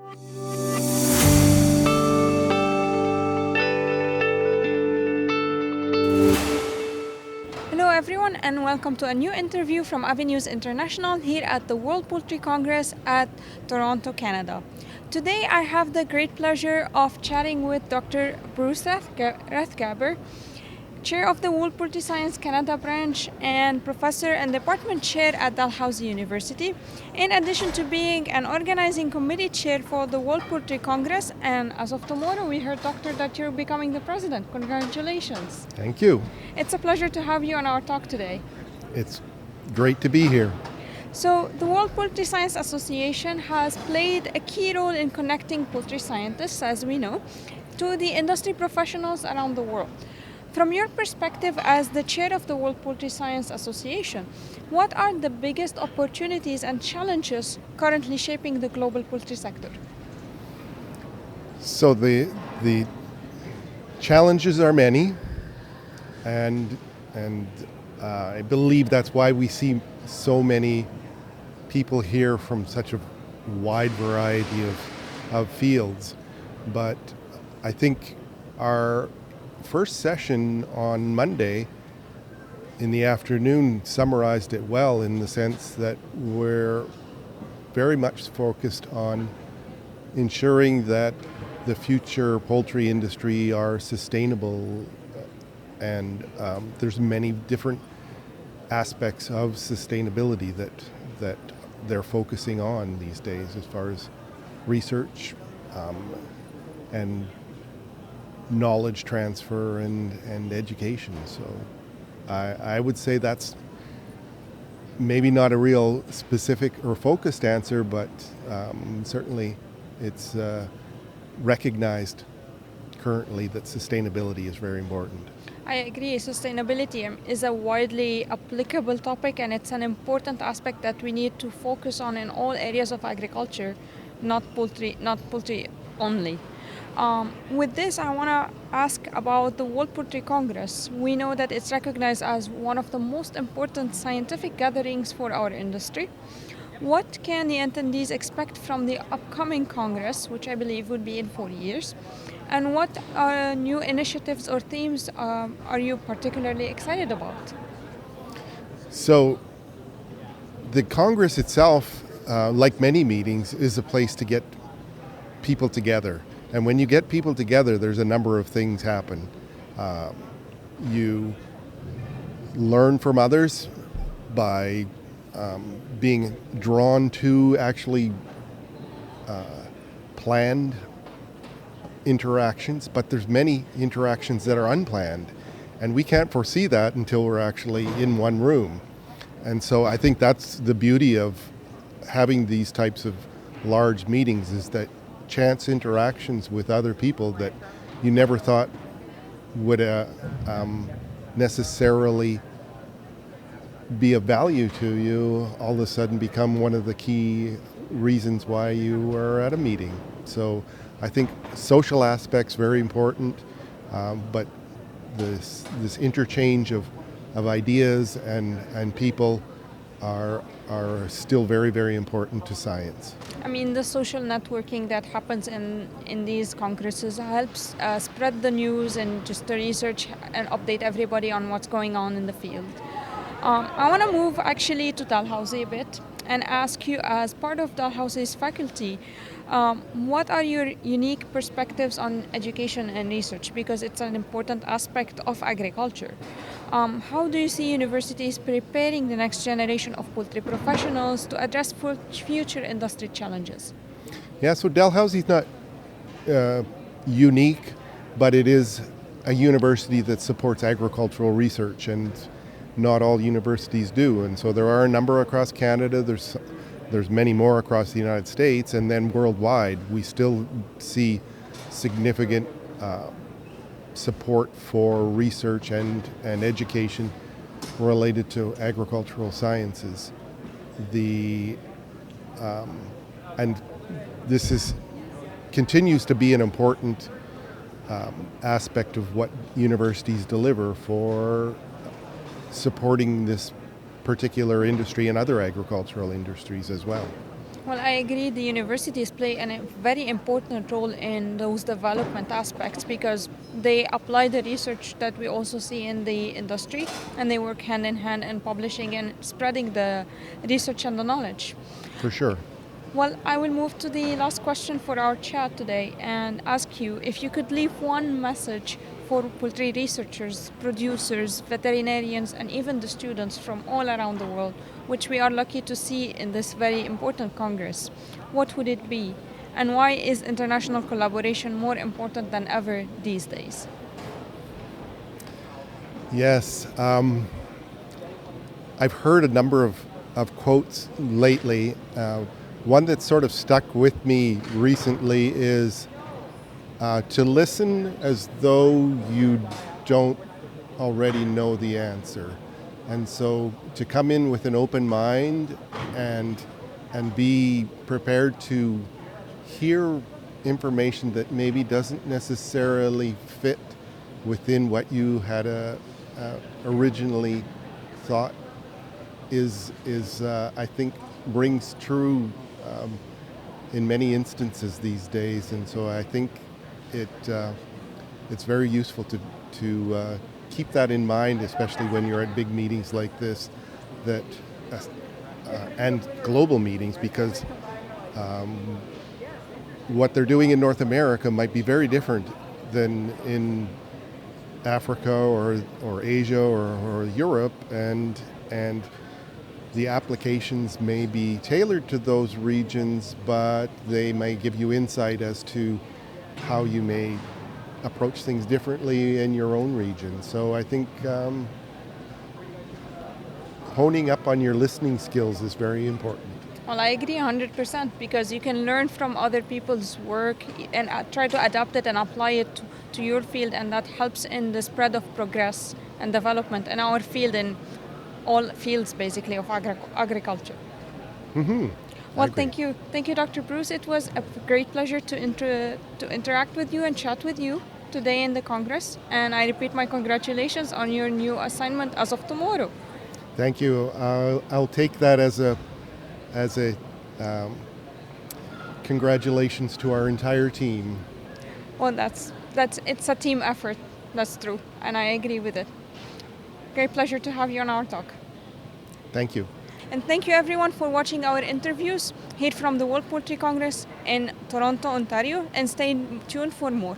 Hello everyone and welcome to a new interview from Avenues International here at the World Poultry Congress at Toronto, Canada. Today I have the great pleasure of chatting with Dr. Bruce Rathgeber, Chair of the World Poultry Science Canada branch and Professor and Department Chair at Dalhousie University, in addition to being an organizing committee chair for the World Poultry Congress. And as of tomorrow, we heard, Doctor, that you're becoming the president. Congratulations. Thank you. It's a pleasure to have you on our talk today. It's great to be here. So, the World Poultry Science Association has played a key role in connecting poultry scientists, as we know, to the industry professionals around the world. From your perspective as the chair of the World Poultry Science Association, what are the biggest opportunities and challenges currently shaping the global poultry sector? So the challenges are many, and I believe that's why we see so many people here from such a wide variety of fields. But I think our first session on Monday in the afternoon summarized it well, in the sense that we're very much focused on ensuring that the future poultry industry are sustainable, and there's many different aspects of sustainability that they're focusing on these days, as far as research and knowledge transfer and education. So I would say that's maybe not a real specific or focused answer, but certainly it's recognized currently that sustainability is very important. I agree. Sustainability is a widely applicable topic, and it's an important aspect that we need to focus on in all areas of agriculture, not poultry only. With this, I want to ask about the World Poultry Congress. We know that it's recognized as one of the most important scientific gatherings for our industry. What can the attendees expect from the upcoming Congress, which I believe will be in 4 years? And what new initiatives or themes are you particularly excited about? So the Congress itself, like many meetings, is a place to get people together. And when you get people together, there's a number of things happen. You learn from others by being drawn to actually planned interactions, but there's many interactions that are unplanned, and we can't foresee that until we're actually in one room. And so I think that's the beauty of having these types of large meetings, is that chance interactions with other people that you never thought would necessarily be of value to you, all of a sudden become one of the key reasons why you were at a meeting. So I think social aspect's very important, but this interchange of ideas and people are still very, very important to science. I mean, the social networking that happens in these congresses helps spread the news and just the research and update everybody on what's going on in the field. I want to move actually to Dalhousie a bit and ask you, as part of Dalhousie's faculty, what are your unique perspectives on education and research? Because it's an important aspect of agriculture. How do you see universities preparing the next generation of poultry professionals to address future industry challenges? Yeah, so Dalhousie's not unique, but it is a university that supports agricultural research, and not all universities do. And so there are a number across Canada, there's many more across the United States, and then worldwide we still see significant support for research and education related to agricultural sciences. And this continues to be an important aspect of what universities deliver for supporting this particular industry and other agricultural industries as well. Well, I agree the universities play a very important role in those development aspects because they apply the research that we also see in the industry, and they work hand in hand in publishing and spreading the research and the knowledge. For sure. Well, I will move to the last question for our chat today and ask you if you could leave one message for poultry researchers, producers, veterinarians, and even the students from all around the world, which we are lucky to see in this very important Congress. What would it be? And why is international collaboration more important than ever these days? Yes. I've heard a number of quotes lately. One that sort of stuck with me recently is to listen as though you don't already know the answer. And so to come in with an open mind and be prepared to hear information that maybe doesn't necessarily fit within what you had originally thought is I think rings true in many instances these days, and so I think it's very useful to keep that in mind, especially when you're at big meetings like this, that and global meetings, because what they're doing in North America might be very different than in Africa or Asia or Europe, and the applications may be tailored to those regions, but they may give you insight as to how you may approach things differently in your own region. So I think honing up on your listening skills is very important. Well, I agree 100% because you can learn from other people's work and try to adapt it and apply it to your field, and that helps in the spread of progress and development in our field, in all fields basically of agriculture. Mm-hmm. Well, thank you, Dr. Bruce. It was a great pleasure to interact with you and chat with you today in the Congress, and I repeat my congratulations on your new assignment as of tomorrow. Thank you. I'll take that as a congratulations to our entire team. Well, it's a team effort. That's true, and I agree with it. Great pleasure to have you on our talk. Thank you. And thank you everyone for watching our interviews here from the World Poultry Congress in Toronto, Ontario, and stay tuned for more.